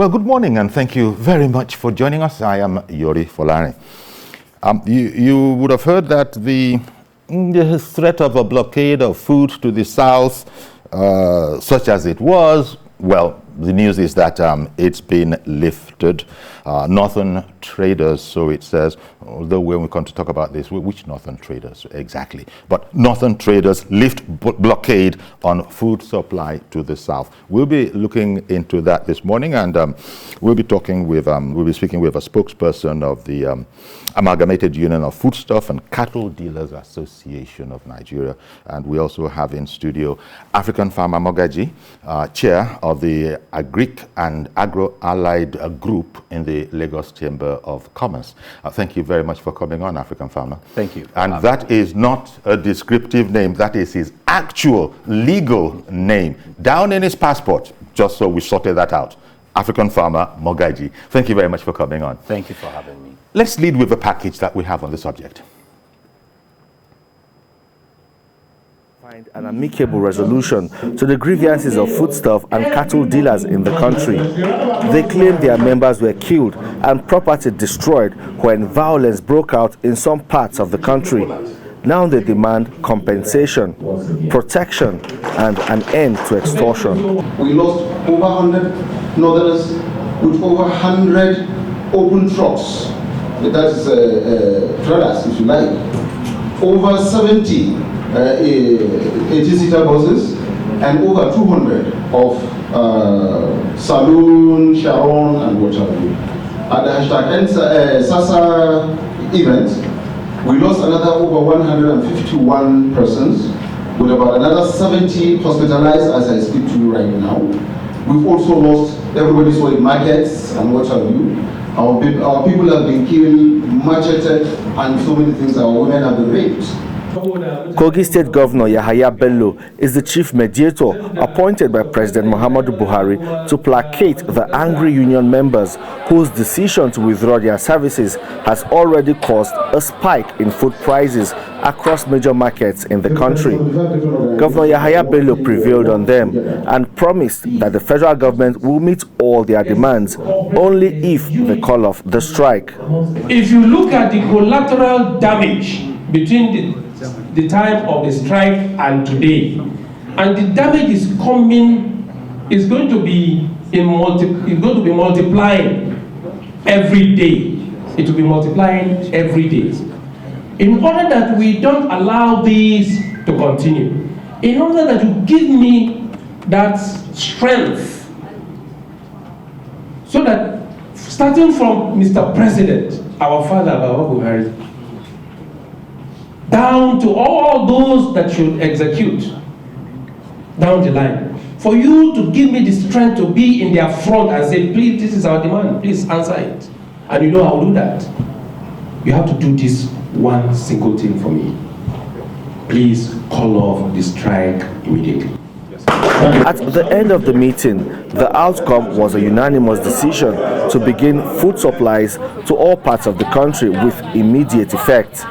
Well, good morning, and thank you very much for joining us. I am Yori Folani. You would have heard that the threat of a blockade of food to the south, such as it was, well, the news is that it's been lifted. Northern traders, so it says, although when we come to talk about this, which northern traders exactly? But northern traders lift blockade on food supply to the south. We'll be looking into that this morning, and we'll be speaking with a spokesperson of the Amalgamated Union of Foodstuff and Cattle Dealers Association of Nigeria. And we also have in studio African farmer Mogaji, chair of the Agric and Agro-allied group in the Lagos Chamber of Commerce. Thank you very much for coming on, African farmer. Thank you. And that is not a descriptive name, that is his actual legal name down in his passport, just so we sorted that out. African farmer Mogaji. Thank you very much for coming on. Thank you for having me. Let's lead with the package that we have on the subject. Find an amicable resolution to the grievances of foodstuff and cattle dealers in the country. They claim their members were killed and property destroyed when violence broke out in some parts of the country. Now they demand compensation, protection, and an end to extortion. We lost over 100 northerners with over 100 open trucks, that is trailers if you like, over 70 80-seater buses, and over 200 of Saloon, Sharon, and what have you. At the hashtag SASA event, we lost another over 151 persons, with about another 70 hospitalized as I speak to you right now. We've also lost, everybody saw in markets and what have you. Our people have been killed, macheted, and so many things. Our women have been raped. Kogi State Governor Yahaya Bello is the chief mediator appointed by President Muhammadu Buhari to placate the angry union members whose decision to withdraw their services has already caused a spike in food prices across major markets in the country. Governor Yahaya Bello prevailed on them and promised that the federal government will meet all their demands only if they call off the strike. If you look at the collateral damage between the time of the strike and today, and the damage is going to be multiplying every day. It will be multiplying every day. In order that we don't allow this to continue, in order that you give me that strength, so that starting from Mr. President, our father, Baba Buhari, down to all those that should execute down the line, for you to give me the strength to be in their front and say, please, this is our demand, please answer it. And you know how to do that. You have to do this one single thing for me. Please call off the strike immediately. At the end of the meeting, the outcome was a unanimous decision to begin food supplies to all parts of the country with immediate effect.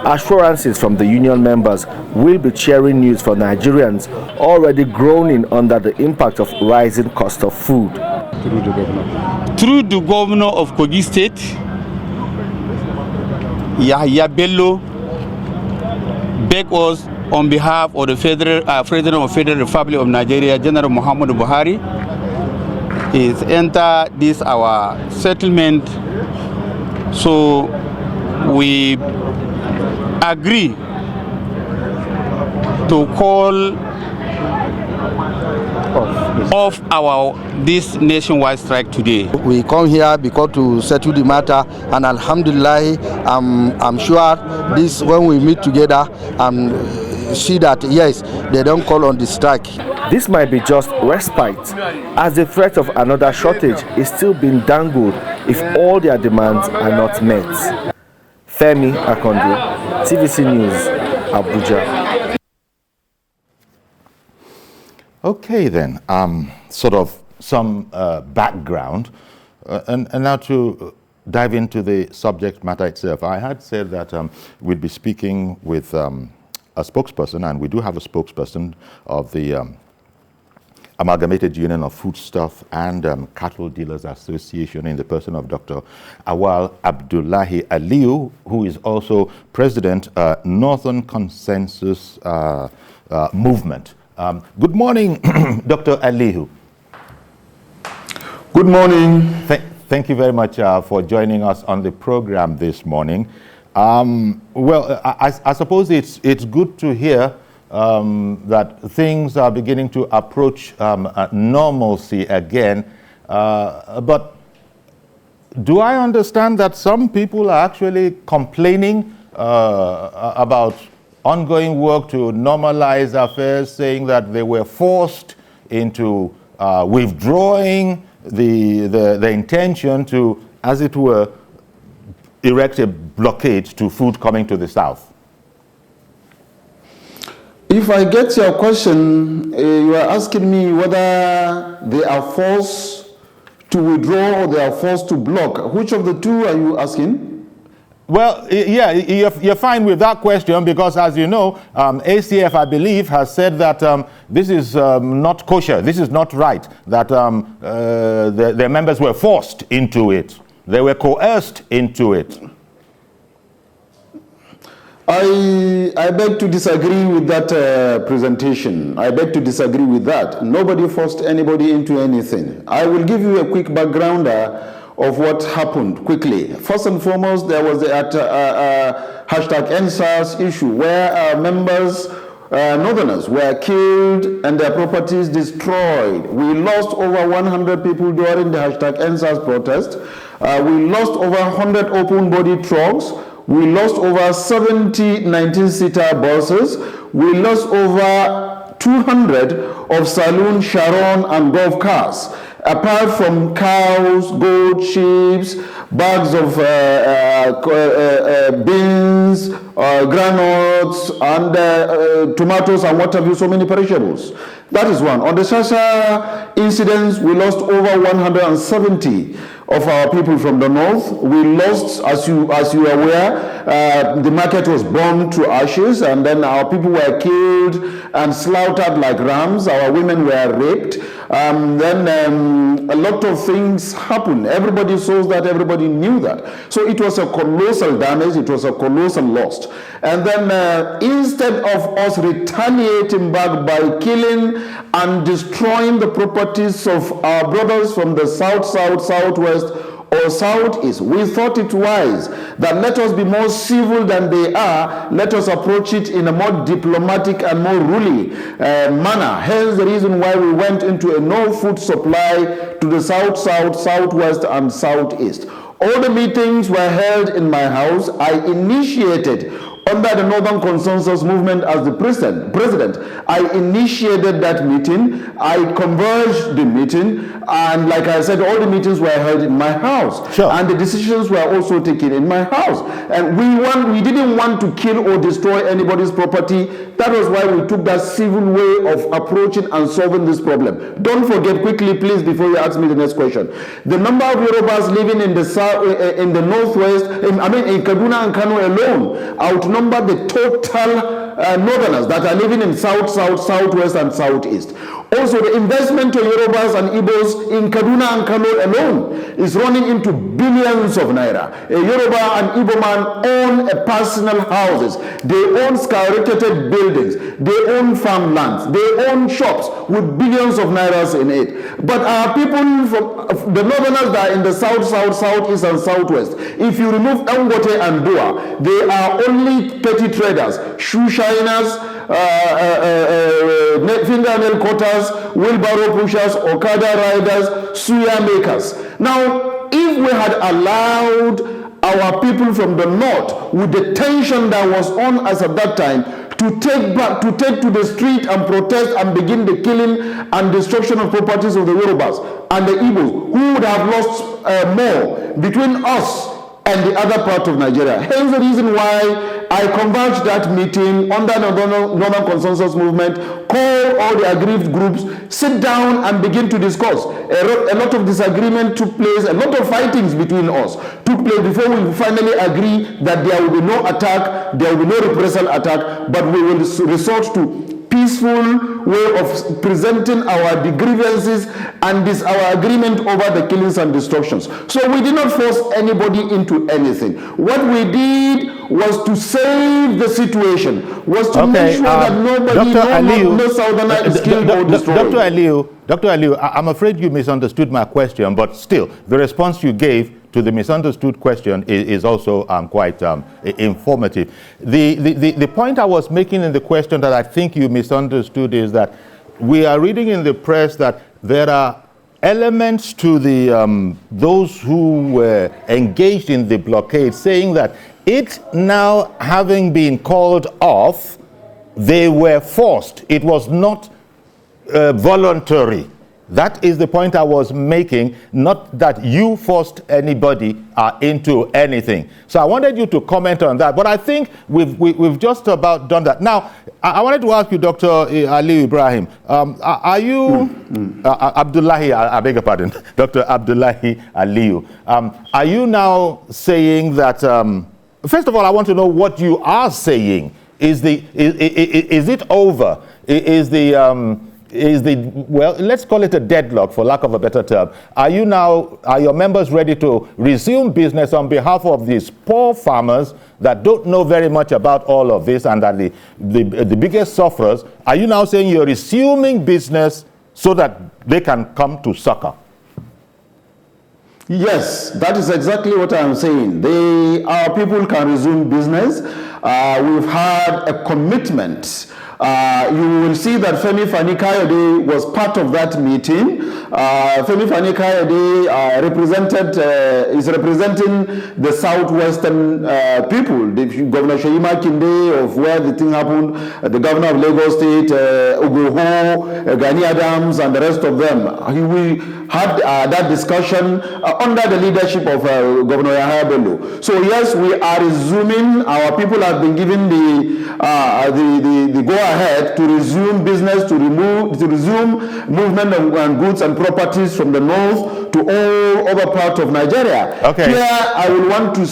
Assurances from the union members will be cheering news for Nigerians already groaning under the impact of rising cost of food. Through the governor of Kogi State, Yahaya Bello, beg us on behalf of the President of the Federal Republic of Nigeria, General Muhammadu Buhari, is enter this our settlement. So we agree to call off this nationwide strike today. We come here because to settle the matter, and alhamdulillah, I'm sure this when we meet together and see that yes, they don't call on the strike. This might be just respite, as the threat of another shortage is still being dangled if all their demands are not met. Femi Akondo, TVC News, Abuja. Okay then, sort of some background, and now to dive into the subject matter itself. I had said that we'd be speaking with a spokesperson, and we do have a spokesperson of the Amalgamated Union of Foodstuff and Cattle Dealers Association in the person of Dr. Awal Abdullahi Aliyu, who is also President, Northern Consensus Movement. Good morning, Dr. Aliyu. Good morning. Thank you very much for joining us on the program this morning. Well, I suppose it's good to hear that things are beginning to approach normalcy again. But do I understand that some people are actually complaining about ongoing work to normalize affairs, saying that they were forced into withdrawing the intention to, as it were, erect a blockade to food coming to the South? If I get your question, you are asking me whether they are forced to withdraw or they are forced to block. Which of the two are you asking? Well, yeah, you're fine with that question because, as you know, ACF, I believe, has said that this is not kosher, this is not right, that their members were forced into it. They were coerced into it. I beg to disagree with that presentation. I beg to disagree with that. Nobody forced anybody into anything. I will give you a quick background of what happened quickly. First and foremost, there was the hashtag NSAS issue where members, Northerners, were killed and their properties destroyed. We lost over 100 people during the hashtag NSAS protest. We lost over 100 open-body trucks. We lost over 70 19-seater buses. We lost over 200 of saloon, Sharon, and golf cars. Apart from cows, goats, sheep, bags of beans, granules, and tomatoes, and what have you, so many perishables. That is one. On the Shasha incidents, we lost over 170 of our people from the north. We lost, as you are aware, the market was burned to ashes, and then our people were killed and slaughtered like rams. Our women were raped. Then a lot of things happened. Everybody saw that, everybody knew that. So it was a colossal damage, it was a colossal loss. And then instead of us retaliating back by killing and destroying the properties of our brothers from the south, southwest, or southeast, we thought it wise that let us be more civil than they are, let us approach it in a more diplomatic and more ruly manner. Hence the reason why we went into a no food supply to the south, southwest, and southeast. All the meetings were held in my house. I initiated under the Northern Consensus Movement as the president. I initiated that meeting. I converged the meeting. And like I said, all the meetings were held in my house. Sure. And the decisions were also taken in my house. And we didn't want to kill or destroy anybody's property. That was why we took that civil way of approaching and solving this problem. Don't forget quickly, please, before you ask me the next question. The number of Yorubas living in the south, in the northwest, in Kaduna and Kano alone, outnumber the total Northerners that are living in south, southwest, and southeast. Also, the investment to Yorubas and Igbos in Kaduna and Kano alone is running into billions of naira. A Yoruba and Igbo man own a personal houses. They own skyrocketed buildings. They own farmlands. They own shops with billions of nairas in it. But our people from the Northerners that are in the south, southeast, and southwest, if you remove Dangote and Dua, they are only petty traders, shoe shiners, fingernail cutters, wheelbarrow pushers, Okada riders, suya makers. Now, if we had allowed our people from the north, with the tension that was on us at that time, to take to the street and protest and begin the killing and destruction of properties of the Yorubas and the Igbos, who would have lost more between us and the other part of Nigeria. Hence the reason why I converged that meeting under the Northern Consensus Movement, call all the aggrieved groups, sit down and begin to discuss. A lot of disagreement took place, a lot of fightings between us took place before we finally agree that there will be no attack, there will be no reprisal attack, but we will resort to peaceful way of presenting our grievances and this our agreement over the killings and destructions. So we did not force anybody into anything. What we did was to save the situation, was to make sure that nobody, no Southerner is killed or destroyed. Dr. Aliyu, I'm afraid you misunderstood my question, but still, the response you gave to the misunderstood question is also quite informative. The point I was making in the question that I think you misunderstood is that we are reading in the press that there are elements to the those who were engaged in the blockade saying that it now having been called off, they were forced. It was not voluntary. That is the point I was making, not that you forced anybody into anything. So I wanted you to comment on that, but I think we've just about done that. Now, I wanted to ask you, Dr. Aliyu Ibrahim, are you, Abdullahi, I beg your pardon, Dr. Abdullahi Aliyu, are you now saying that, first of all, I want to know what you are saying. Is it over? Is the, well, let's call it a deadlock for lack of a better term. Are your members ready to resume business on behalf of these poor farmers that don't know very much about all of this and that the biggest sufferers? Are you now saying you're resuming business so that they can come to succor? Yes, that is exactly what I'm saying. Our people can resume business. We've had a commitment. You will see that Femi Fani-Kayode was part of that meeting. Femi Fani-Kayode is representing the southwestern people. Governor Seyi Makinde, of where the thing happened, the governor of Lagos State, Ogoho, Gani Adams, and the rest of them. We had that discussion under the leadership of Governor Yahaya Bello. So yes, we are resuming. Our people have been given the go-ahead to resume business, to resume movement of goods and properties from the north to all other parts of Nigeria. Okay. Here I would want to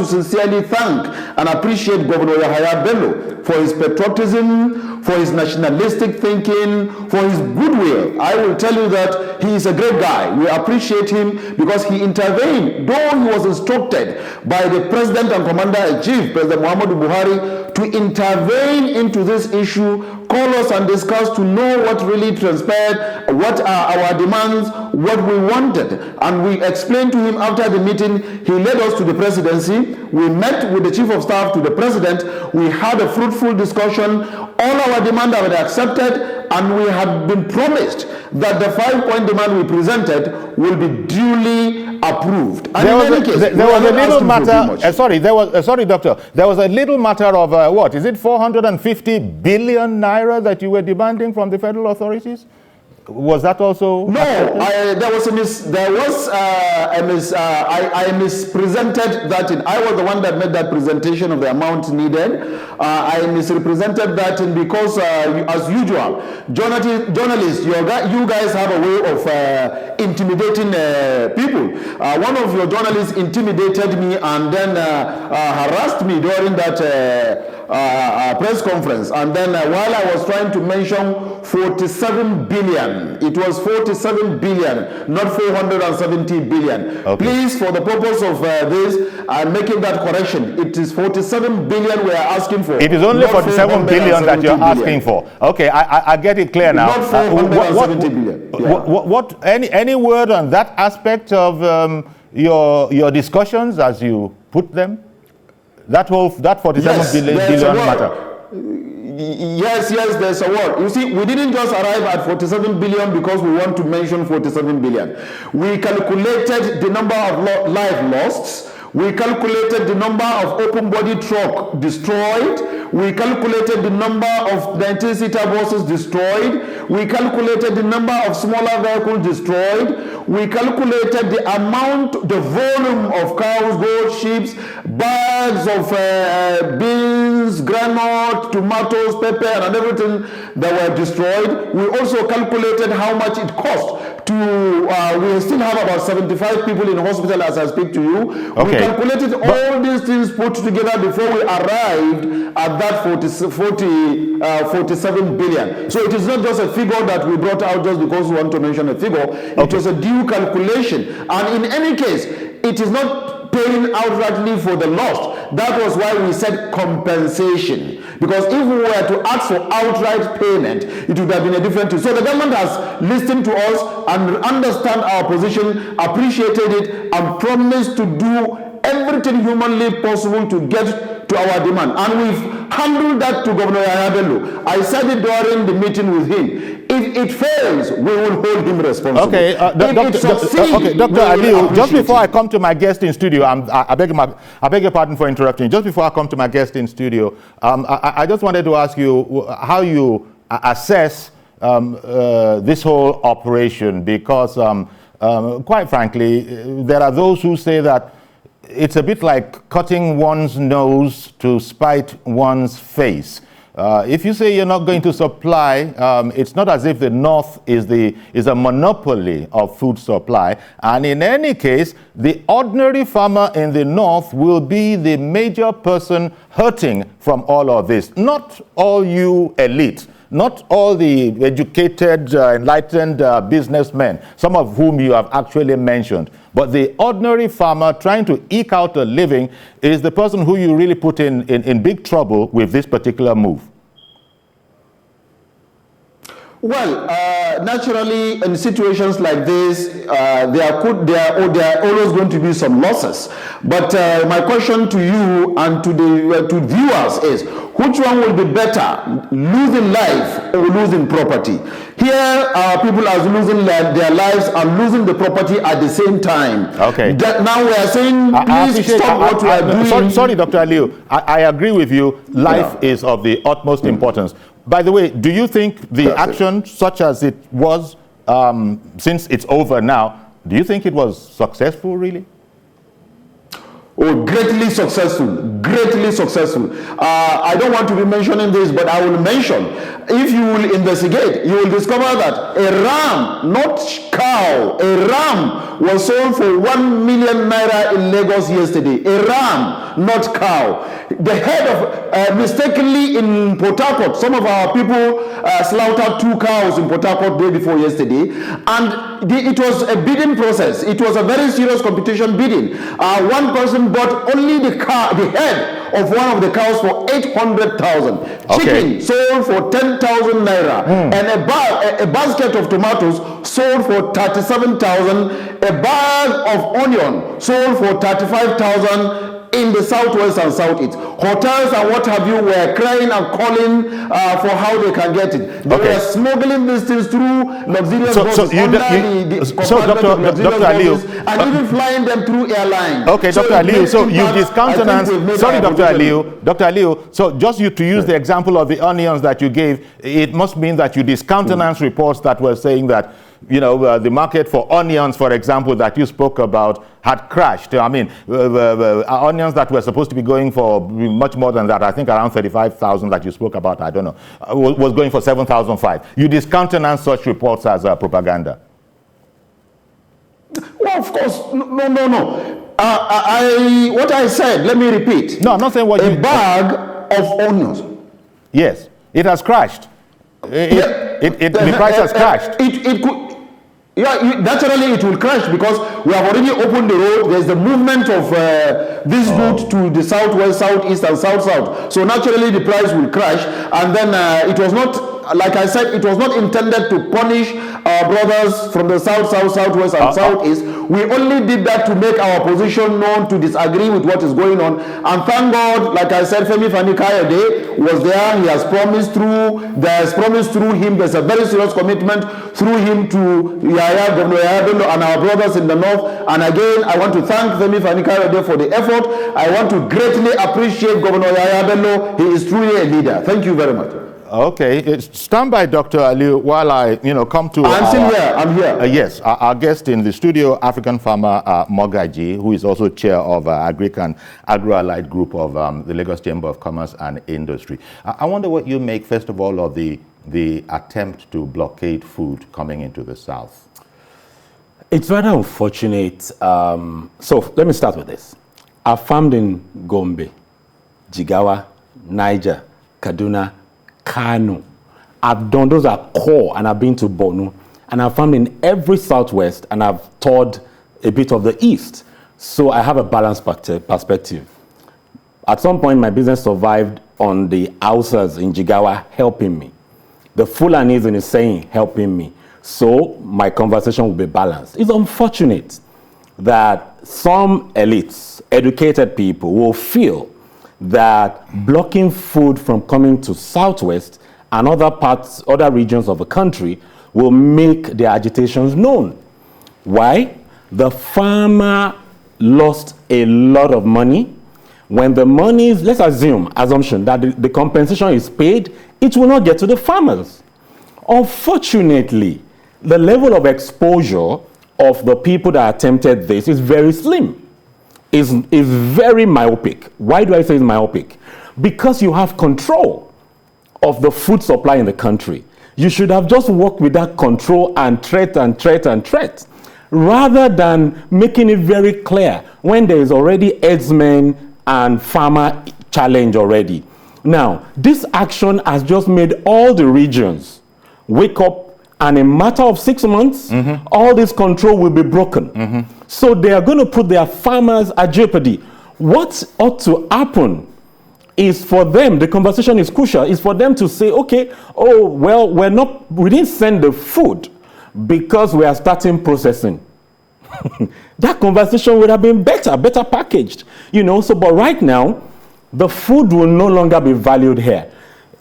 sincerely thank and appreciate Governor Yahaya Bello for his patriotism, for his nationalistic thinking, for his goodwill. I will tell you that he is a great guy. We appreciate him because he intervened, though he was instructed by the President and Commander-in-Chief, President Muhammadu Buhari, to intervene into this issue, call us and discuss to know what really transpired, what are our demands, what we wanted. And we explained to him after the meeting. He led us to the presidency. We met with the chief of staff to the president. We had a fruitful discussion. All our demands were accepted, and we had been promised that the 5-point demand we presented will be duly approved. And there was a little matter. Sorry, doctor. There was a little matter of what is it? 450 billion naira that you were demanding from the federal authorities. Was that also? No, I mispresented that. I was the one that made that presentation of the amount needed. I misrepresented that because, as usual, journalists, you guys have a way of intimidating people. One of your journalists intimidated me and then harassed me during that press conference, and then while I was trying to mention 47 billion, it was 47 billion, not 470 billion. Okay. Please, for the purpose of this, I'm making that correction. It is 47 billion we are asking for. It is only 47 billion that you're asking for. Okay, I get it clear now. Not 470 billion. Yeah. Any word on that aspect of your discussions as you put them? That 47 billion matter. Yes, there's a word. You see, we didn't just arrive at 47 billion because we want to mention 47 billion. We calculated the number of lives lost. We calculated the number of open-body truck destroyed. We calculated the number of 19-seater buses destroyed. We calculated the number of smaller vehicles destroyed. We calculated the amount, the volume of cows, goats, sheep, bags of beans, beans, granite, tomatoes, pepper, and everything that were destroyed. We also calculated how much it cost to, we still have about 75 people in hospital as I speak to you. Okay. We calculated all these things put together before we arrived at that 47 billion. So it is not just a figure that we brought out just because we want to mention a figure. Okay. It was a due calculation. And in any case, it is not paying outrightly for the loss. That was why we said compensation. Because if we were to ask for outright payment, it would have been a different thing. So the government has listened to us and understand our position, appreciated it, and promised to do everything humanly possible to get to our demand. And we've handled that to Governor Yahaya Bello. I said it during the meeting with him. If it fails, we will hold him responsible. Okay, Dr. Aliyu, just before I come to my guest in studio, I beg your pardon for interrupting. Just before I come to my guest in studio, I just wanted to ask you how you assess this whole operation, because quite frankly, there are those who say that it's a bit like cutting one's nose to spite one's face. If you say you're not going to supply, it's not as if the North is a monopoly of food supply. And in any case, the ordinary farmer in the North will be the major person hurting from all of this. Not all you elite, not all the educated, enlightened businessmen, some of whom you have actually mentioned. But the ordinary farmer trying to eke out a living is the person who you really put in big trouble with this particular move. Well, naturally, in situations like this, there are always going to be some losses. But my question to you and to the viewers is, which one will be better, losing life or losing property? Here, people are losing their lives and losing the property at the same time. Okay. Now we are saying, please stop what we are doing. Sorry, Dr. Aliyu, I agree with you. Life is of the utmost importance. By the way, do you think the action, such as it was, since it's over now, do you think it was successful, really? Oh, greatly successful, greatly successful. I don't want to be mentioning this, but I will mention, if you will investigate, you will discover that a ram, not cow, a ram was sold for 1 million naira in Lagos yesterday. A ram, not cow. The head of, mistakenly in Port Harcourt, some of our people slaughtered 2 cows in Port Harcourt day before yesterday, and it was a bidding process. It was a very serious competition bidding. One person bought only the head of one of the cows for 800,000. Okay. Chicken sold for 10,000 naira, and a basket of tomatoes sold for 37,000. A bag of onion sold for 35,000. In the southwest and southeast, hotels and what have you were crying and calling for how they can get it. They were smuggling these things through luxurious buses Dr. Aliyu, and even flying them through airlines. Okay, so Dr. Aliyu, so you discountenance. Sorry, Dr. Aliyu. So just to use the example of the onions that you gave, it must mean that you discountenance reports that were saying that, you know, the market for onions, for example, that you spoke about had crashed. I mean, onions that were supposed to be going for much more than that, I think around 35,000 that you spoke about, I don't know, was going for 7,500. You discountenance such reports as propaganda. Well, of course, no. What I said, let me repeat. No, I'm not saying what a bag of onions. Yes, it has crashed. The price has crashed. It could. Yeah, naturally it will crash because we have already opened the road. There's the movement of this route to the southwest, southeast, and south. So naturally the price will crash. And then it was not, like I said, it was not intended to punish our brothers from the south, southwest, and southeast. We only did that to make our position known, to disagree with what is going on. And thank God, like I said, Femi Fani-Kayode was there. He has promised through him, there's a very serious commitment through him to Governor Yahaya Bello and our brothers in the north. And again, I want to thank Femi Fani-Kayode for the effort. I want to greatly appreciate Governor Yahaya Bello. He is truly a leader. Thank you very much. Okay, stand by, Dr. Aliu, while I, come to. I'm still here. I'm here. Yes, our guest in the studio, African farmer Mogaji, who is also chair of Agro-allied group of the Lagos Chamber of Commerce and Industry. I wonder what you make, first of all, of the attempt to blockade food coming into the South. It's rather unfortunate. So let me start with this. I farmed in Gombe, Jigawa, Niger, Kaduna, Kano. I've done, those are core, and I've been to Borno, and I've farmed in every southwest, and I've toured a bit of the east. So I have a balanced perspective. At some point, my business survived on the Hausas in Jigawa helping me. The Fulanis in Hussein helping me. So my conversation will be balanced. It's unfortunate that some elites, educated people, will feel that blocking food from coming to Southwest and other regions of the country will make their agitations known. Why? The farmer lost a lot of money. When the money is, let's assumption that the compensation is paid, it will not get to the farmers. Unfortunately, the level of exposure of the people that attempted this is very slim. Is very myopic. Why do I say it's myopic? Because you have control of the food supply in the country. You should have just worked with that control and threat, rather than making it very clear when there is already herdsmen and farmer challenge already. Now, this action has just made all the regions wake up, and in a matter of 6 months, all this control will be broken. So they are going to put their farmers at jeopardy. What ought to happen is for them, the conversation is crucial, is for them to say, okay, oh, well, we didn't send the food because we are starting processing. That conversation would have been better packaged, but right now, the food will no longer be valued here.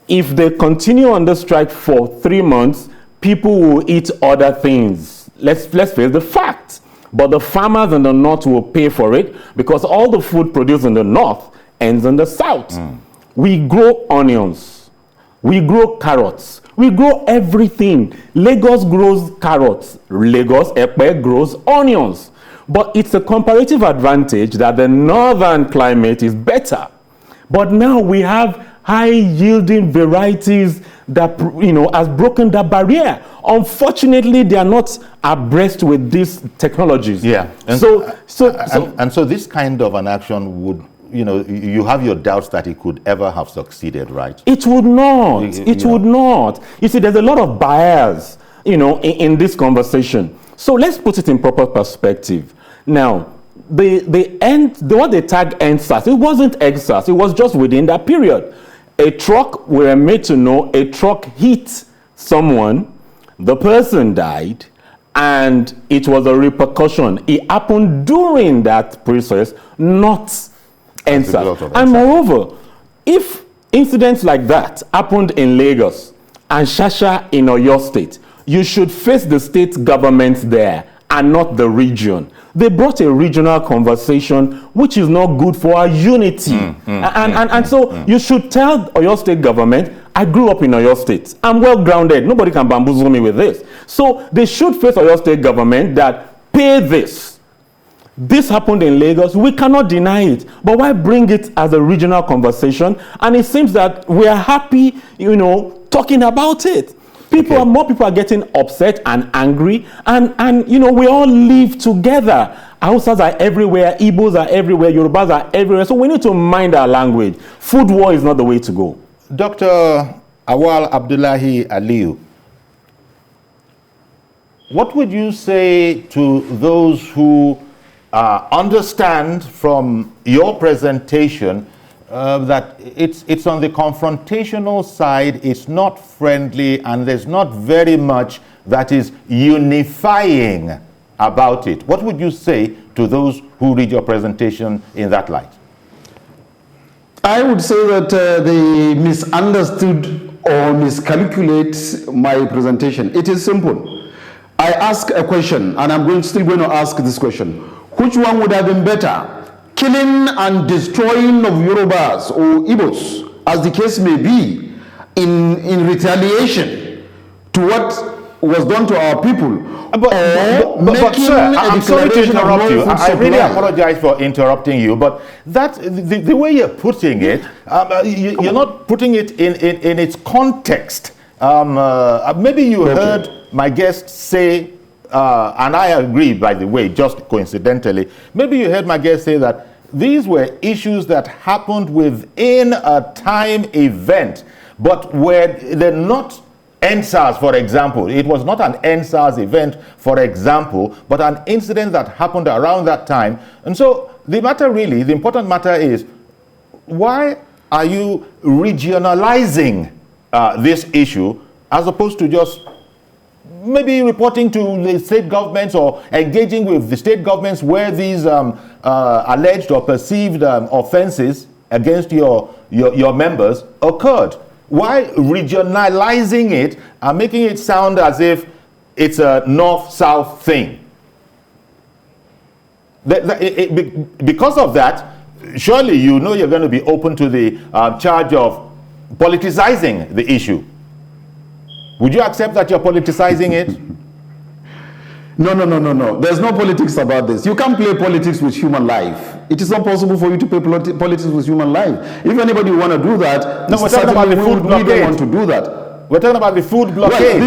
If they continue on the strike for 3 months, people will eat other things. Let's face the fact. But the farmers in the north will pay for it because all the food produced in the north ends in the south. We grow onions. We grow carrots. We grow everything. Lagos grows carrots. Lagos, Epe grows onions. But it's a comparative advantage that the northern climate is better. But now we have high-yielding varieties that, has broken that barrier. Unfortunately, they are not abreast with these technologies. Yeah. And so this kind of an action would, you have your doubts that it could ever have succeeded, right? It would not. It would not. You see, there's a lot of bias, in this conversation. So let's put it in proper perspective. Now, what they tag NSAS, it wasn't EGSAS, it was just within that period. A truck, we were made to know, a truck hit someone, the person died, and it was a repercussion. It happened during that process, not NSAS. And moreover, if incidents like that happened in Lagos and Shasha in Oyo State, you should face the state government there and not the region. They brought a regional conversation, which is not good for our unity. So you should tell Oyo State government, I grew up in Oyo State. I'm well grounded. Nobody can bamboozle me with this. So they should face Oyo State government that pay this. This happened in Lagos. We cannot deny it. But why bring it as a regional conversation? And it seems that we are happy, talking about it. More people are getting upset and angry, and we all live together. Hausas are everywhere, Igbos are everywhere, Yorubas are everywhere. So we need to mind our language. Food war is not the way to go. Dr. Awal Abdullahi Aliu, what would you say to those who understand from your presentation that it's on the confrontational side, it's not friendly, and there's not very much that is unifying about it? What would you say to those who read your presentation in that light? I would say that they misunderstood or miscalculate my presentation. It is simple. I ask a question, and I'm still going to ask this question. Which one would have been better? Killing and destroying of Yorubas or Igbos, as the case may be, in retaliation to what was done to our people. But sir, I'm sorry to interrupt you. I really apologize for interrupting you, but that the way you're putting it, you're not putting it in its context. Maybe you heard my guest say, and I agree, by the way, just coincidentally, maybe you heard my guest say that these were issues that happened within a time event, but they're not NSAS, for example. It was not an NSAS event, for example, but an incident that happened around that time. And so the important matter is, why are you regionalizing this issue as opposed to just maybe reporting to the state governments or engaging with the state governments where these alleged or perceived offenses against your members occurred? Why regionalizing it and making it sound as if it's a north-south thing? Because of that, surely you know you're going to be open to the charge of politicizing the issue. Would you accept that you're politicizing it? No. There's no politics about this. You can't play politics with human life. It is not possible for you to play politics with human life. If anybody want to do that, no, we're talking about the food blockade. We don't want to do that. We're talking about the food blockade.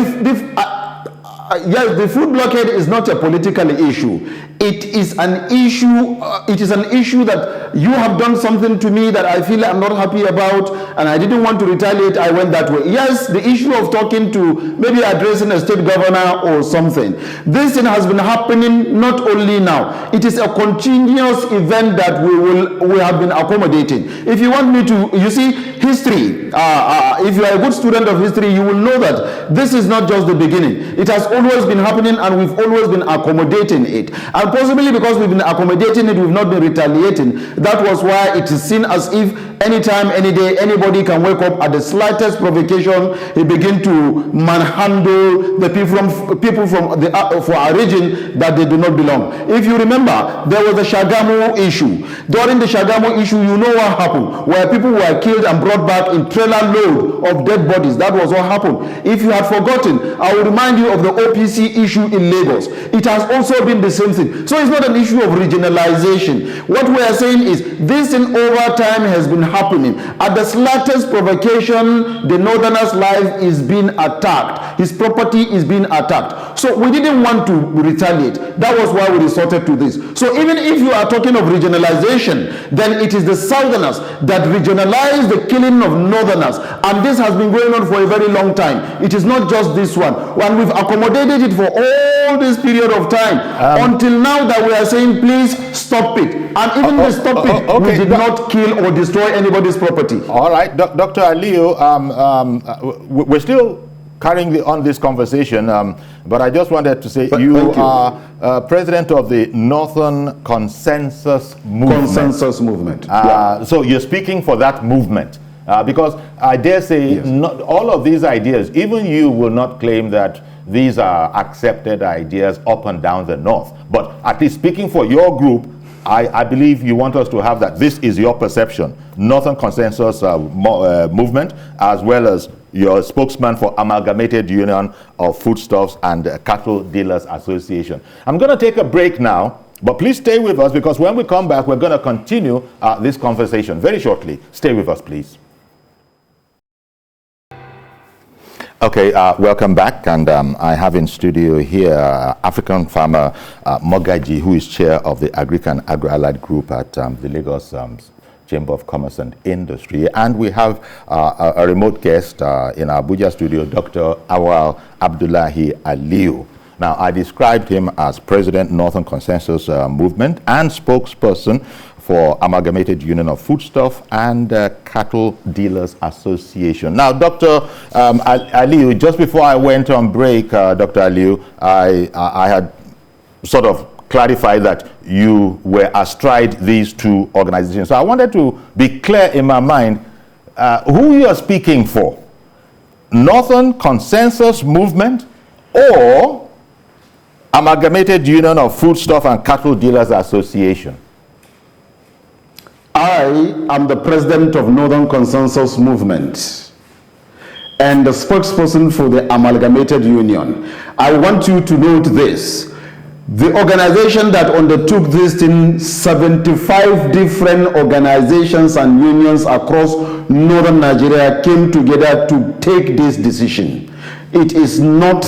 Yes, the food blockade is not a political issue. It is an issue. It is an issue that you have done something to me that I feel I'm not happy about, and I didn't want to retaliate. I went that way. Yes, the issue of talking to, maybe addressing a state governor or something. This thing has been happening not only now. It is a continuous event that we have been accommodating. If you want me to, you see, history. If you are a good student of history, you will know that this is not just the beginning. It has always been happening, and we've always been accommodating it. And possibly because we've been accommodating it, we've not been retaliating. That was why it is seen as if anytime, any day, anybody can wake up at the slightest provocation, he begin to manhandle the people from for our region that they do not belong. If you remember, there was the Shagamu issue. During the Shagamu issue, you know what happened, where people were killed and brought back in trailer load of dead bodies. That was what happened. If you had forgotten, I will remind you of the OPC issue in Lagos. It has also been the same thing. So it's not an issue of regionalization. What we are saying is this in over time has been happening. At the slightest provocation, the northerner's life is being attacked. His property is being attacked. So we didn't want to retaliate. That was why we resorted to this. So even if you are talking of regionalization, then it is the southerners that regionalize the killing of northerners. And this has been going on for a very long time. It is not just this one. And we've accommodated it for all this period of time until now that we are saying, please stop it. And even to stop it, we did not kill or destroy anybody's property. All right, Dr. Aliyu, we're still carrying on this conversation, but I just wanted to say you are president of the Northern Consensus Movement. So you're speaking for that movement. Because I dare say not all of these ideas, even you will not claim that these are accepted ideas up and down the North. But at least speaking for your group, I believe you want us to have that this is your perception. Northern Consensus Movement, as well as your spokesman for Amalgamated Union of Foodstuffs and Cattle Dealers Association. I'm going to take a break now, but please stay with us, because when we come back, we're going to continue this conversation very shortly. Stay with us, please. Okay, welcome back, and I have in studio here African farmer Mogaji, who is chair of the Agro-allied group at the Lagos Chamber of Commerce and Industry, and we have a remote guest in our Abuja studio, Dr. Awal Abdullahi Aliyu. Now, I described him as President Northern Consensus Movement and spokesperson for Amalgamated Union of Foodstuff and Cattle Dealers Association. Now, Dr. Aliyu, just before I went on break, Dr. Aliyu, I had sort of clarified that you were astride these two organizations. So I wanted to be clear in my mind who you are speaking for, Northern Consensus Movement or Amalgamated Union of Foodstuff and Cattle Dealers Association. I am the president of Northern Consensus Movement. and the spokesperson for the Amalgamated Union. I want you to note this. The organization that undertook this in 75 different organizations and unions across northern Nigeria came together to take this decision. It is not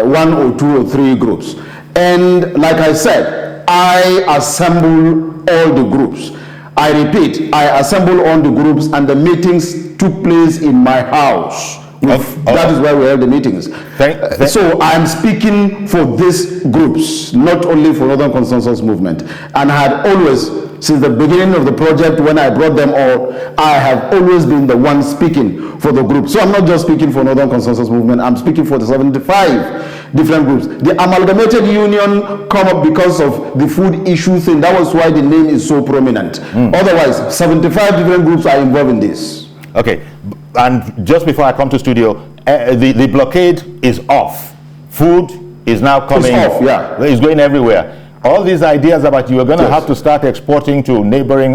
one or two or three groups. And like I said, I assemble all the groups. I repeat, I assemble all the groups, and the meetings took place in my house. That is where we have the meetings. So I'm speaking for these groups, not only for Northern Consensus Movement. And I had always, since the beginning of the project, when I brought them all, I have always been the one speaking for the group. So I'm not just speaking for Northern Consensus Movement, I'm speaking for the 75 different groups. The Amalgamated Union come up because of the food issue thing. That was why the name is so prominent. Otherwise, 75 different groups are involved in this. Okay. And just before I come to studio, the blockade is off. Food is now coming. It's off, yeah. It's going everywhere. All these ideas about you are going to have to start exporting to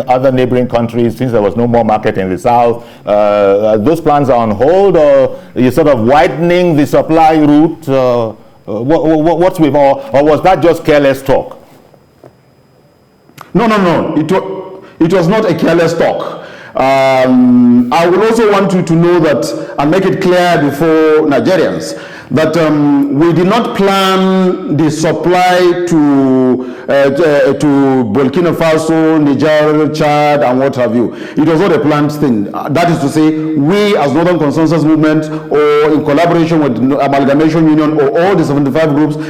other neighboring countries since there was no more market in the south. Those plans are on hold, or you're sort of widening the supply route. What's with all, or was that just careless talk? No. It was not a careless talk. I will also want you to know that, and make it clear before Nigerians, that we did not plan the supply to Burkina Faso, Niger, Chad, and what have you. It was not a planned thing. That is to say, we as Northern Consensus Movement, or in collaboration with the Amalgamation Union, or all the 75 groups, we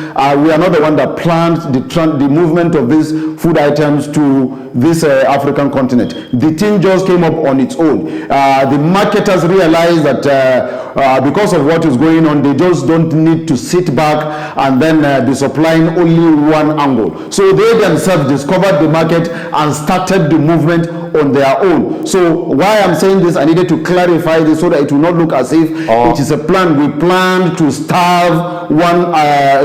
are not the one that planned the movement of these food items to this African continent. The thing just came up on its own. The marketers realized that because of what is going on, they just don't need to sit back and then be supplying only one angle. So they themselves discovered the market and started the movement on their own. So why I'm saying this, I needed to clarify this so that it will not look as if it is a plan. We planned to starve our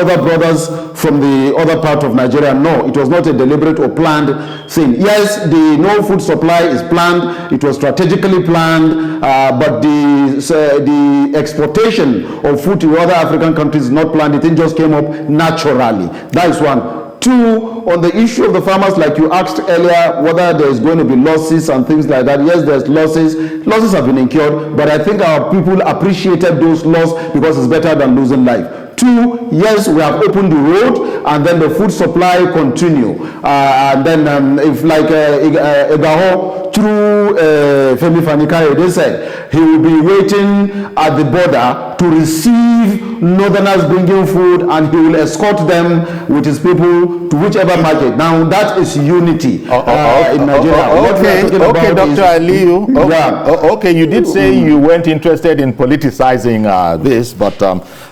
other brothers from the other part of Nigeria. No, it was not a deliberate or planned thing. Yes, the no food supply is planned. It was strategically planned, but the exportation of food to other African countries is not planned. It just came up naturally. That is one. Two, on the issue of the farmers, like you asked earlier, whether there is going to be losses and things like that. Yes, there's losses. Losses have been incurred, but I think our people appreciated those losses because it's better than losing life. Two, yes, we have opened the road, and then the food supply continue. And then if like Egaho through Femi Fanikayo, they said he will be waiting at the border to receive northerners bringing food, and he will escort them with his people to whichever market. Now that is unity in Nigeria. Okay, Dr. Aliyu. Okay, you did say you weren't interested in politicizing this, but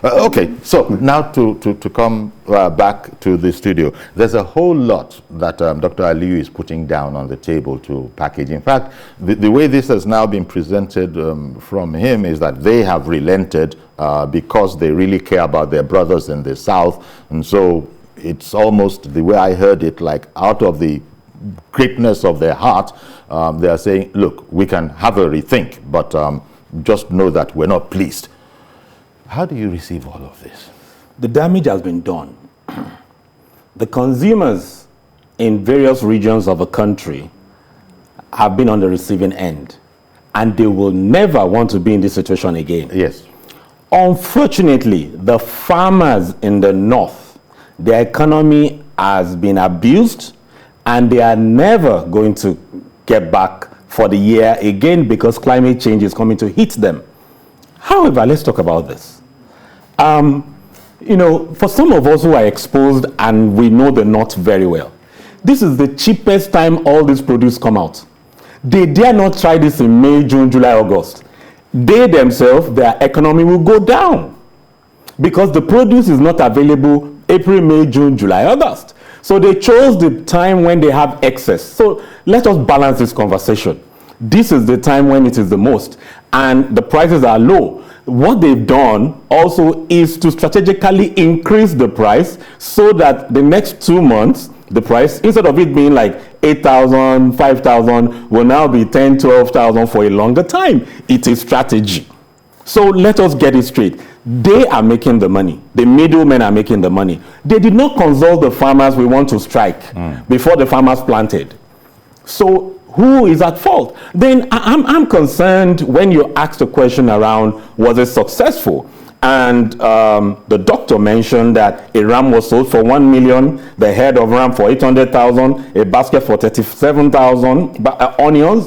okay. So now to come back to the studio, there's a whole lot that Dr. Aliyu is putting down on the table to package. In fact, the way this has now been presented from him is that they have relented because they really care about their brothers in the south, and so it's almost, the way I heard it, like out of the greatness of their heart, they are saying, look, we can have a rethink, but just know that we're not pleased. How do you receive all of this? The damage has been done. The consumers in various regions of the country have been on the receiving end, and they will never want to be in this situation again. Yes. Unfortunately, the farmers in the north, their economy has been abused, and they are never going to get back for the year again because climate change is coming to hit them. However, let's talk about this. You know, for some of us who are exposed and we know the north very well, this is the cheapest time all this produce come out. They dare not try this in May, June, July, August. They themselves, their economy will go down because the produce is not available April, May, June, July, August. So they chose the time when they have excess. So let us balance this conversation. This is the time when it is the most, and the prices are low. What they've done also is to strategically increase the price so that the next 2 months, the price, instead of it being like 8,000, 5,000 will now be 10, 12,000 for a longer time. It is strategy. So let us get it straight. They are making the money. The middlemen are making the money. They did not consult the farmers we want to strike before the farmers planted. So who is at fault? Then I'm concerned when you ask the question around, was it successful? And the doctor mentioned that a ram was sold for 1 million, the head of ram for 800,000, a basket for 37,000, onions,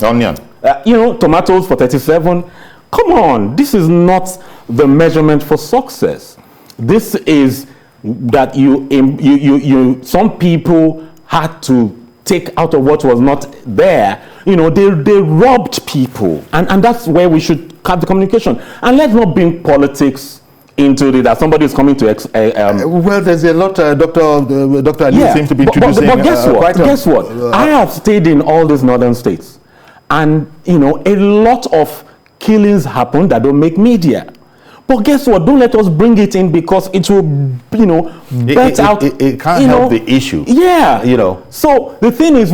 tomatoes for 37. Come on, this is not the measurement for success. This is that some people had to take out of what was not there. They robbed people, and that's where we should have the communication. And let's not bring politics into it, that somebody is coming to well, there's a lot Dr. Ali seems to be introducing. But guess what? I have stayed in all these northern states, and a lot of killings happen that don't make media. But guess what? Don't let us bring it in, because it will, it can't help the issue. Yeah. So the thing is,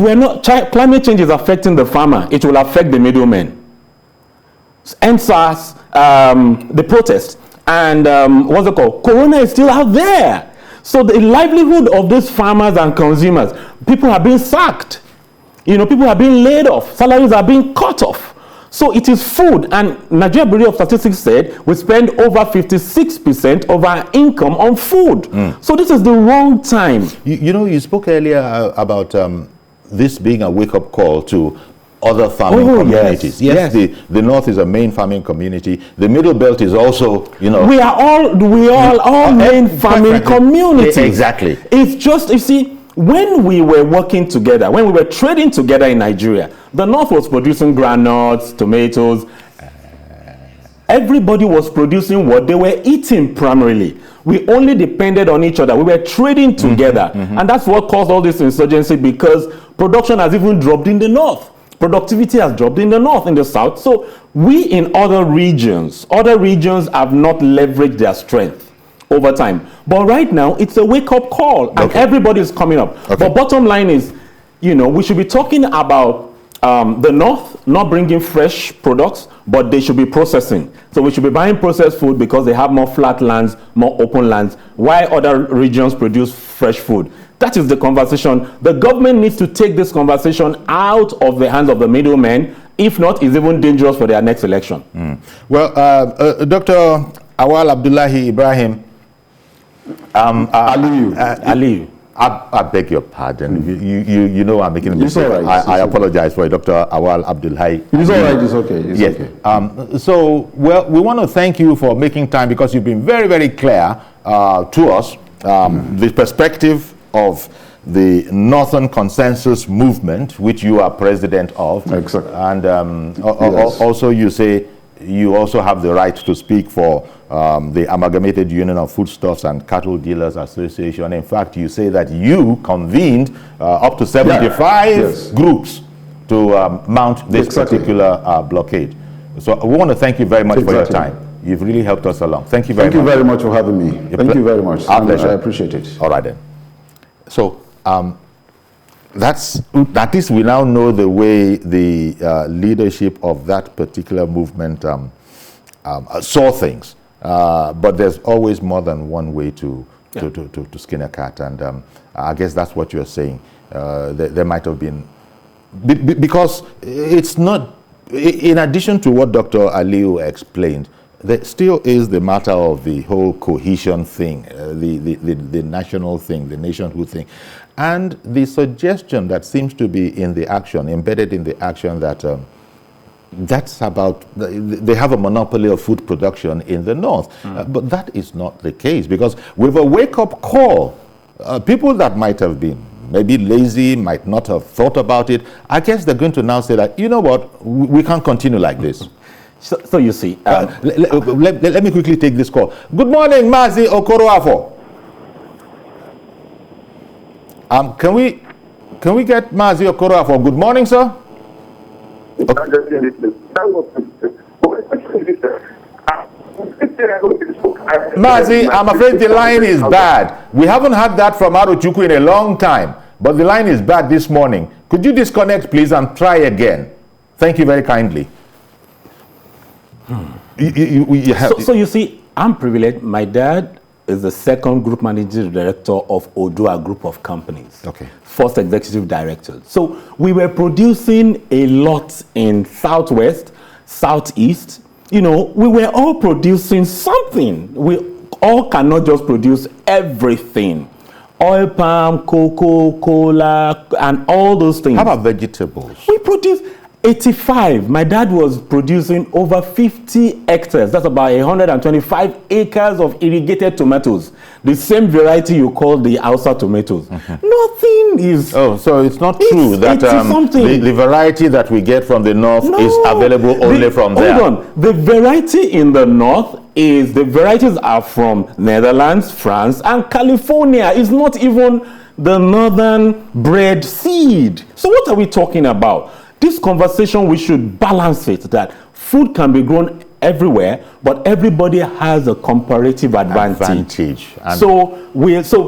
climate change is affecting the farmer. It will affect the middlemen. NSAS, the protest, and what's it called? Corona is still out there. So the livelihood of these farmers and consumers, people are being sacked. People are being laid off. Salaries are being cut off. So it is food, and Nigeria Bureau of Statistics said we spend over 56% of our income on food. So this is the wrong time. You spoke earlier about this being a wake-up call to other farming communities. Yes. The North is a main farming community. The Middle Belt is also, we are all main farming communities. Exactly. It's just, you see, when we were working together, when we were trading together in Nigeria, the North was producing groundnuts, tomatoes. Everybody was producing what they were eating primarily. We only depended on each other. We were trading together. And that's what caused all this insurgency, because production has even dropped in the North. Productivity has dropped in the North, in the South. So we in other regions have not leveraged their strength over time. But right now, it's a wake-up call, and everybody is coming up. But bottom line is, we should be talking about the North not bringing fresh products, but they should be processing. So we should be buying processed food because they have more flat lands, more open lands, while other regions produce fresh food. That is the conversation. The government needs to take this conversation out of the hands of the middlemen. If not, it's even dangerous for their next election. Well, Dr. Awal Abdullahi Ibrahim, Aliyu. I beg your pardon. You know I'm making a mistake. I apologize for it, Dr. Awal Abdullahi. It's all right. It's okay. It's okay. So, we want to thank you for making time, because you've been very, very clear to us the perspective of the Northern Consensus Movement, which you are president of. Exactly. And also you say you also have the right to speak for the Amalgamated Union of Foodstuffs and Cattle Dealers Association. In fact, you say that you convened up to 75 groups to mount this particular blockade. So we want to thank you very much for your time. You've really helped us along. Thank you very much. Thank you very much for having me. Thank you very much. Our pleasure. I appreciate it. All right then. So that is, we now know the way the leadership of that particular movement saw things. But there's always more than one way to skin a cat, and I guess that's what you're saying. There might have been, because it's not, in addition to what Dr. Aliyu explained, there still is the matter of the whole cohesion thing, the national thing, the nationhood thing, and the suggestion that seems to be in the action, embedded in the action, that that's about, they have a monopoly of food production in the North. But that is not the case, because with a wake-up call, people that might have been maybe lazy, might not have thought about it, I guess they're going to now say that, you know what, we can't continue like this. So you see, let me quickly take this call. Good morning, Mazi Okoroafo. Can we get Mazi Okoroafo? Good morning, sir. Mazi, I'm afraid the line is bad. We haven't had that from Arochukwu in a long time, but the line is bad this morning. Could you disconnect, please, and try again? Thank you very kindly. So you see, I'm privileged. My dad is the second group managing director of Odua Group of Companies. Okay. First executive director. So we were producing a lot in Southwest, Southeast. You know, we were all producing something. We all cannot just produce everything. Oil palm, cocoa, cola, and all those things. How about vegetables? We produce 85. My dad was producing over 50 hectares. That's about 125 acres of irrigated tomatoes. The same variety you call the Hausa tomatoes. Nothing is... Oh, so it's not true that the variety that we get from the north is available only from there. Hold on. The variety in the north is... The varieties are from Netherlands, France, and California. It's not even the northern bred seed. So what are we talking about? This conversation, we should balance it, that food can be grown everywhere, but everybody has a comparative advantage. So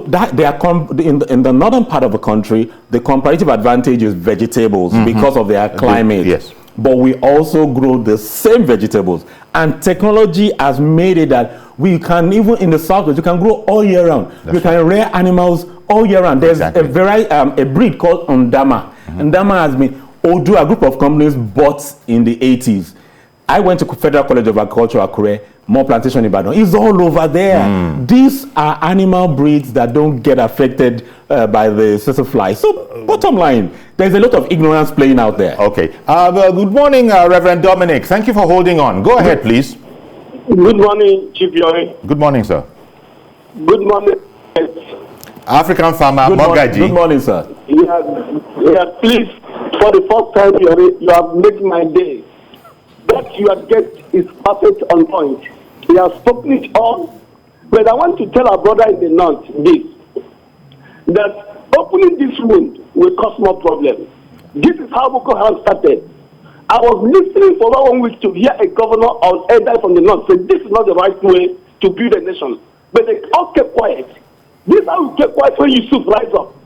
that they are in the northern part of the country, the comparative advantage is vegetables because of their climate. Yes. But we also grow the same vegetables, and technology has made it that we can, even in the southwest, you can grow all year round. You can rear animals all year round. There's a breed called Ndama. Ndama has been Odua Group of Companies bought in the 80s. I went to Federal College of Agriculture, Akure, more plantation in Ibadan. It's all over there. These are animal breeds that don't get affected by the tsetse fly. So, bottom line, there's a lot of ignorance playing out there. Okay. Good morning, Reverend Dominic. Thank you for holding on. Go ahead, please. Good morning, Chief Yori. Good morning, sir. Good morning. African farmer, Mogaji. Good morning, sir. Yeah, please, for the first time, you have made my day. That your guest is perfect on point. He has spoken it all. But I want to tell our brother in the north this, that opening this wound will cause more problems. This is how Boko Haram started. I was listening for about 1 week to hear a governor or elder from the north say this is not the right way to build a nation. But they all kept quiet. This is how we kept quiet when Yusuf rise up.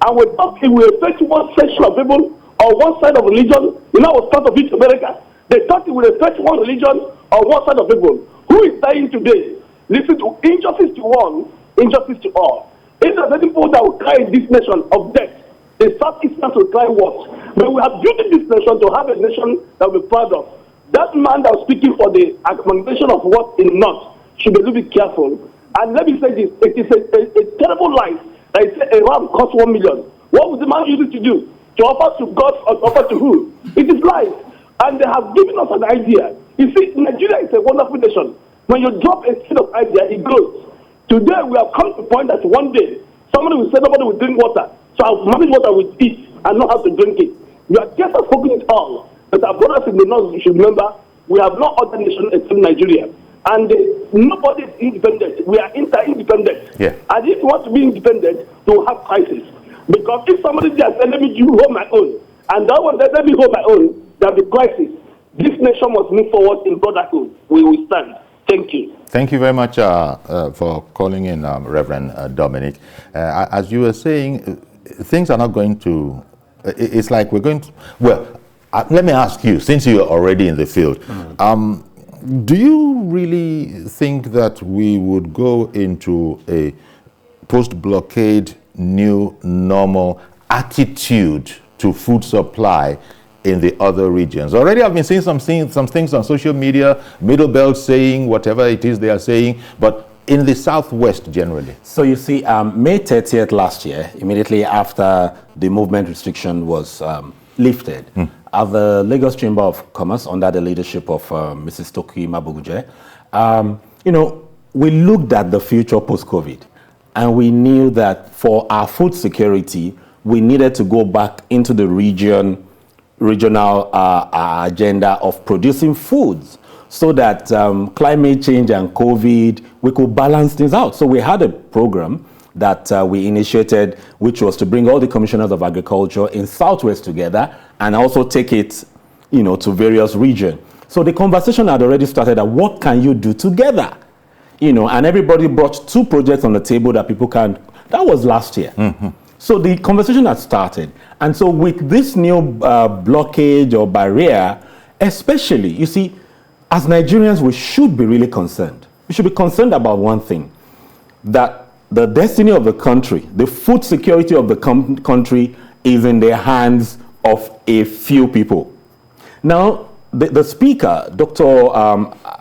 And we thought it will affect one section of people or one side of religion. You know, I was part of it, America. They thought it would affect one religion or one side of people. Who is dying today? Listen to injustice to one, injustice to all. If there's any people that will cry in this nation of death, the Southeasterners will cry what? But we have built this nation to have a nation that we're proud of. That man that was speaking for the augmentation of what in North should be a little bit careful. And let me say this, it is a terrible lie that is a ram costs 1 million. What would the man use it to do? To offer to God or offer to who? It is lies. And they have given us an idea. You see, Nigeria is a wonderful nation. When you drop a seed of idea, it grows. Today, we have come to the point that one day, somebody will say nobody will drink water. So I'll manage what I will eat and not have to drink it. Your guests have spoken it all. But our brothers in the north, you should remember, we have no other nation except Nigeria. And nobody is independent. We are interdependent. Yeah. And if you want to be independent, you will have crisis. Because if somebody just said, let me do hold my own, and that one, let me hold my own, there will be crisis. This nation must move forward in brotherhood. We will stand. Thank you. Thank you very much for calling in, Reverend Dominic. As you were saying, things are not going to... It's like we're going to... Well, let me ask you, since you're already in the field, do you really think that we would go into a post-blockade new normal attitude to food supply in the other regions? Already I've been seeing some things on social media, Middle Belt saying whatever it is they are saying, but in the Southwest generally. So you see, May 30th last year, immediately after the movement restriction was lifted, at the Lagos Chamber of Commerce under the leadership of Mrs. Toki Mabuguje, we looked at the future post-COVID, and we knew that for our food security, we needed to go back into the regional agenda of producing foods so that climate change and COVID, we could balance things out. So we had a program that we initiated, which was to bring all the commissioners of agriculture in Southwest together and also take it, to various regions. So the conversation had already started at what can you do together? And everybody brought 2 projects on the table that people can. That was last year. So the conversation has started. And so with this new blockade or barrier, especially, you see, as Nigerians, we should be really concerned. We should be concerned about one thing, that the destiny of the country, the food security of the country is in the hands of a few people. Now, the speaker, Dr.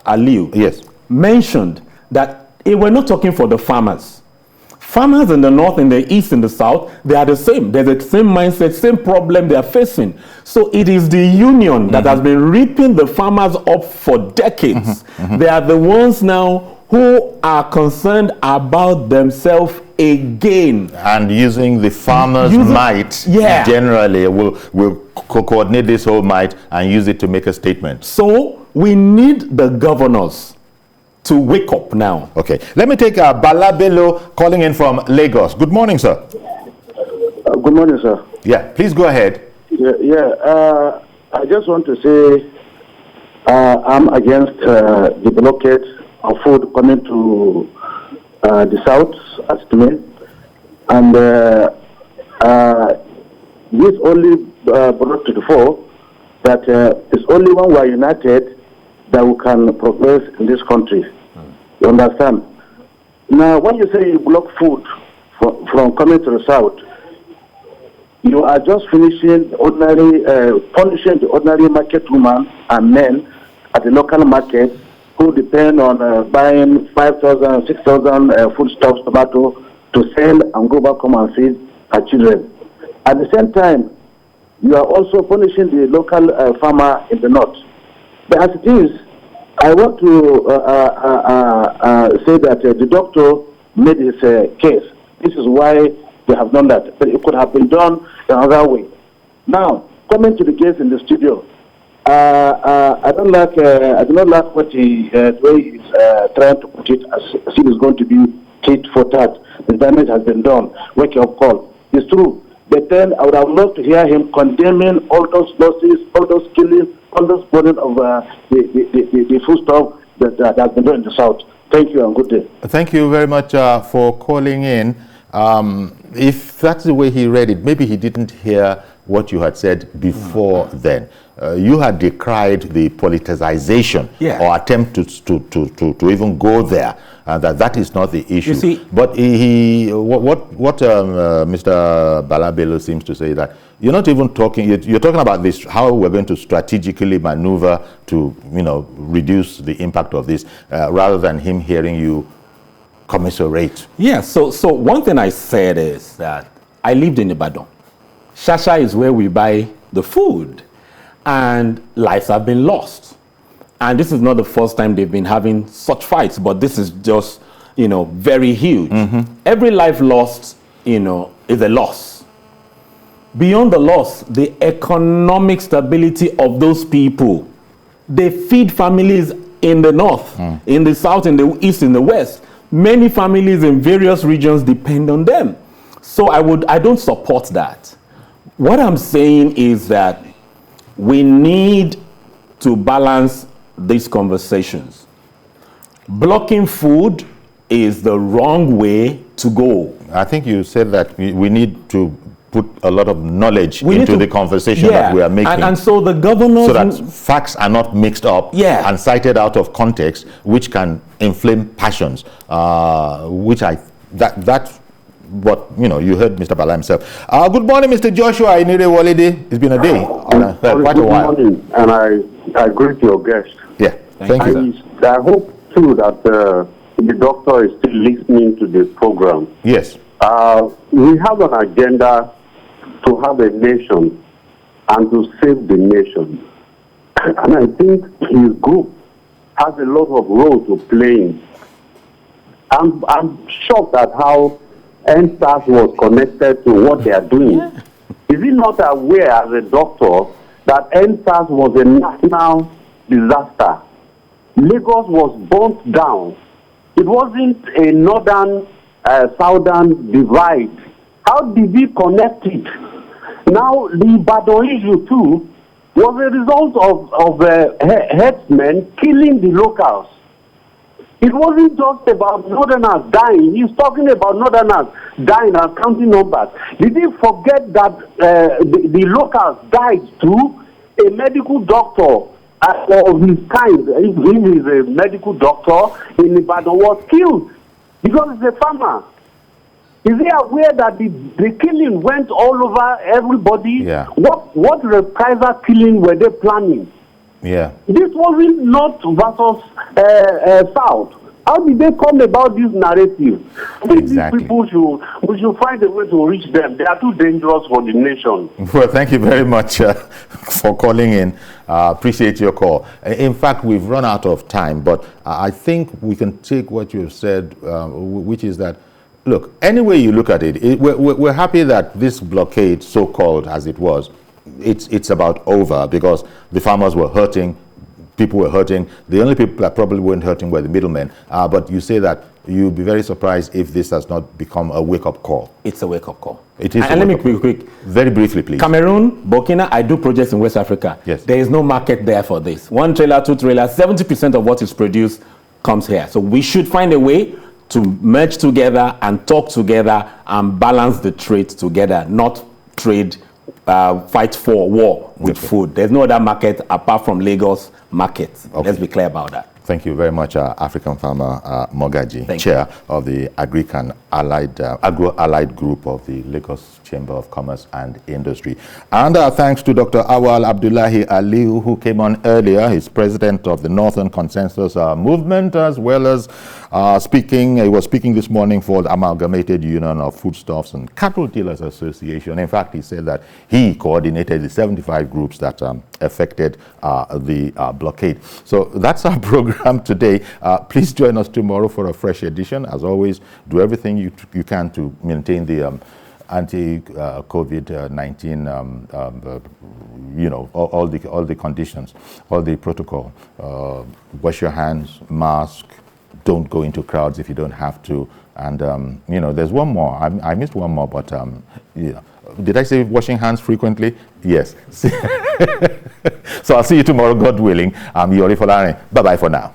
Aliu, yes, mentioned that we're not talking for the farmers. Farmers in the north, in the east, in the south, they are the same. There's the same mindset, same problem they are facing. So it is the union that has been ripping the farmers up for decades. They are the ones now who are concerned about themselves again. And using the farmers' might generally will coordinate this whole might and use it to make a statement. So we need the governors to wake up now. Okay, let me take Balabelo calling in from Lagos. Good morning, sir. Good morning, sir. Yeah, please go ahead. I just want to say I'm against the blockade of food coming to the south, as to me. And this only brought to the fore that it's only when we are united that we can progress in this country. You understand? Now, when you say you block food from coming to the south, you are just finishing punishing the ordinary market women and men at the local market who depend on buying 5,000, 6,000 foodstuffs, tomato to sell and go back home and feed our children. At the same time, you are also punishing the local farmer in the north. But as it is, I want to say that the doctor made his case. This is why they have done that. But it could have been done another way. Now, coming to the case in the studio, I do not like what the way he's trying to put it, as if it's going to be tit for tat. The damage has been done. Wake up call. It's true. But then I would have loved to hear him condemning all those losses, all those killings, all those burden of the food stuff that has been done in the south. Thank you and good day. Thank you very much for calling in. If that's the way he read it, maybe he didn't hear what you had said before then. You had decried the politicization or attempt to even go there, that is not the issue. You see, but what Mr. Balabelo seems to say that you're not even talking, you're talking about this, how we're going to strategically maneuver to, reduce the impact of this, rather than him hearing you commiserate. Yeah, so one thing I said is that I lived in Ibadan. Shasha is where we buy the food, and lives have been lost. And this is not the first time they've been having such fights, but this is just, very huge. Every life lost, is a loss. Beyond the loss, the economic stability of those people. They feed families in the north, in the south, in the east, in the west. Many families in various regions depend on them. So I don't support that. What I'm saying is that we need to balance these conversations. Blocking food is the wrong way to go. I think you said that we need to put a lot of knowledge into the conversation that we are making. And so the governors... So that facts are not mixed up and cited out of context, which can inflame passions, that's what, you heard Mr. Bala himself. Good morning, Mr. Joshua Inire-Walide. It's been a day, quite a while. Good morning, and I greet your guest. Yeah, thank you. I hope, too, that the doctor is still listening to the program. Yes. We have an agenda to have a nation and to save the nation. And I think his group has a lot of role to play. I'm shocked at how NSAS was connected to what they are doing. Yeah. Is he not aware as a doctor that NSAS was a national disaster? Lagos was burnt down. It wasn't a northern, southern divide. How did we connect it? Now, the Ibadan issue too was a result of herdsmen killing the locals. It wasn't just about northerners dying. He's talking about northerners dying and counting numbers. Did he forget that the locals died too? A medical doctor of his kind, if he is a medical doctor in Ibadan, was killed because he's a farmer. Is he aware that the killing went all over everybody? Yeah. What reprisal killing were they planning? Yeah. This wasn't North versus South. How did they come about this narrative? Exactly. These people we should find a way to reach them. They are too dangerous for the nation. Well, thank you very much for calling in. Appreciate your call. In fact, we've run out of time, but I think we can take what you've said, which is that, look, any way you look at it, we're happy that this blockade, so-called as it was, it's about over, because the farmers were hurting, people were hurting. The only people that probably weren't hurting were the middlemen. But you say that you'll be very surprised if this has not become a wake-up call. It's a wake-up call. It is. And let me quick. Very briefly, please. Cameroon, Burkina, I do projects in West Africa. Yes. There is no market there for this. 1 trailer, 2 trailers, 70% of what is produced comes here. So we should find a way to merge together and talk together and balance the trade together, not trade, fight for war with food. There's no other market apart from Lagos market. Okay. Let's be clear about that. Thank you very much, African farmer Mogaji, chair of the Agro-allied group of the Lagos Chamber of Commerce and Industry. And thanks to Dr. Awal Abdullahi Aliu, who came on earlier. He's president of the Northern Consensus Movement, as well as he was speaking this morning for the Amalgamated Union of Foodstuffs and Cattle Dealers Association. In fact, he said that he coordinated the 75 groups that affected the blockade. So that's our program today. Please join us tomorrow for a fresh edition. As always, do everything you can to maintain the anti-COVID-19, all the conditions, all the protocol. Wash your hands, mask, don't go into crowds if you don't have to. And, there's one more. I missed one more, but, did I say washing hands frequently? Yes. So I'll see you tomorrow, God willing. I'm Yori Folani. Bye-bye for now.